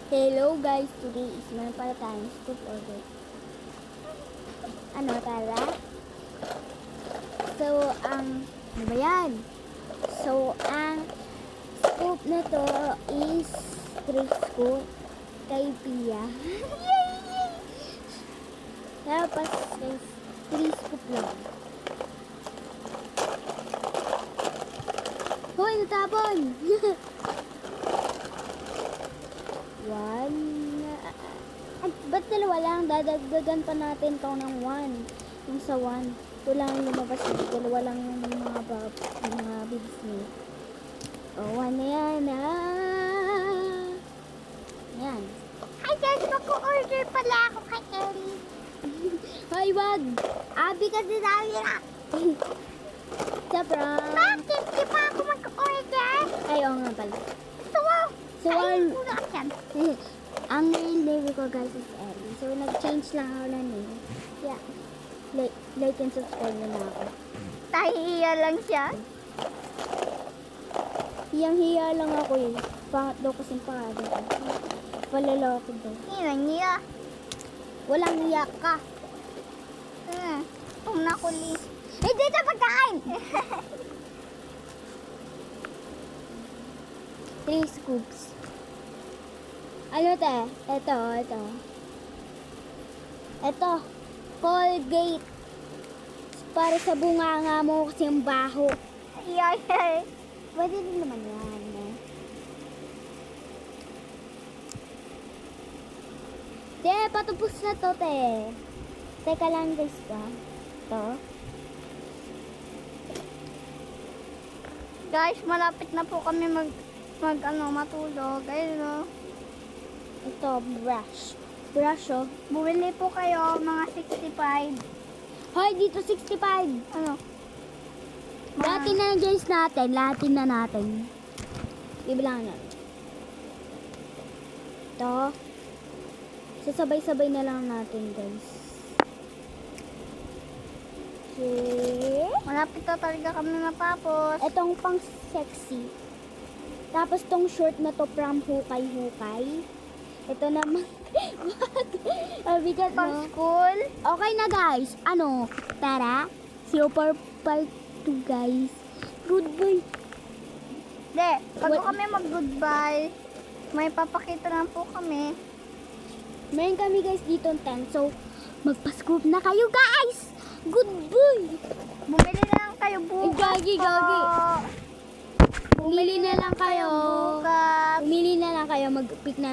Hello guys, today is meron pala tayong scoop order. Ano tara? So, ano ba yan? So, ang scoop na to is 3 scoop kay Pia. Yay! Tapos, guys, 3 scoop lang. Hoy, natapon! One. Ba't dalawa lang? Dadagdagan pa natin ito ng 1. Yung sa 1. Ito lang yung lumabas. Dalawa lang yung mga bibs niya. Oh, 1 na yan. Yan. Hi guys, mag-order pala ako kay Ellie. Hoy, wag! Abi kasi sabi na. Sa prank. Bakit? Di pa ako mag-order? Ay, oo nga pala. So, So, ayun muna ka dyan. ang real name ko guys is Ellie. So, nag-change lang ako na name. Yeah. Like and subscribe na ako. Tahiya lang siya. Hiyang-hiya lang ako eh. Pangat daw kasing pangalan ko. Palalaki daw. Niya. Walang hiyak ka. Nakuli. Hindi na pagkain. 3 scoops. Ano te? Ito. Ito. Colgate. Para sa bunganga mo kasi yung baho. Ay. Pwede din naman yan. Te, patupos na to, te. Teka lang, guys, ka. Ito. Guys, malapit na po kami matulog. Ayun o. Ito, brush. Brush, oh. Bumili po kayo mga 65. Hoy, dito 65. Ano? Lahatin na guys natin. Lahatin na natin. Bibilangan na. Ito. Sasabay-sabay na lang natin, guys. Okay. Malapit na talaga kami matapos. Itong pang sexy. Tapos tong short na to from hukay-hukay. Ito naman. Bigat Pang no? school. Okay na guys. Ano? Tara. Super part 2 guys. Goodbye. De, bago kami mag-goodbye, may papakita lang po kami. Meron kami guys dito 10. So, magpa-scoop na kayo guys. Goodbye. Bumili na lang kayo bukas. Gagi. Bumili na lang kayo. Bukas. Bumili na lang kayo. Mag-pick na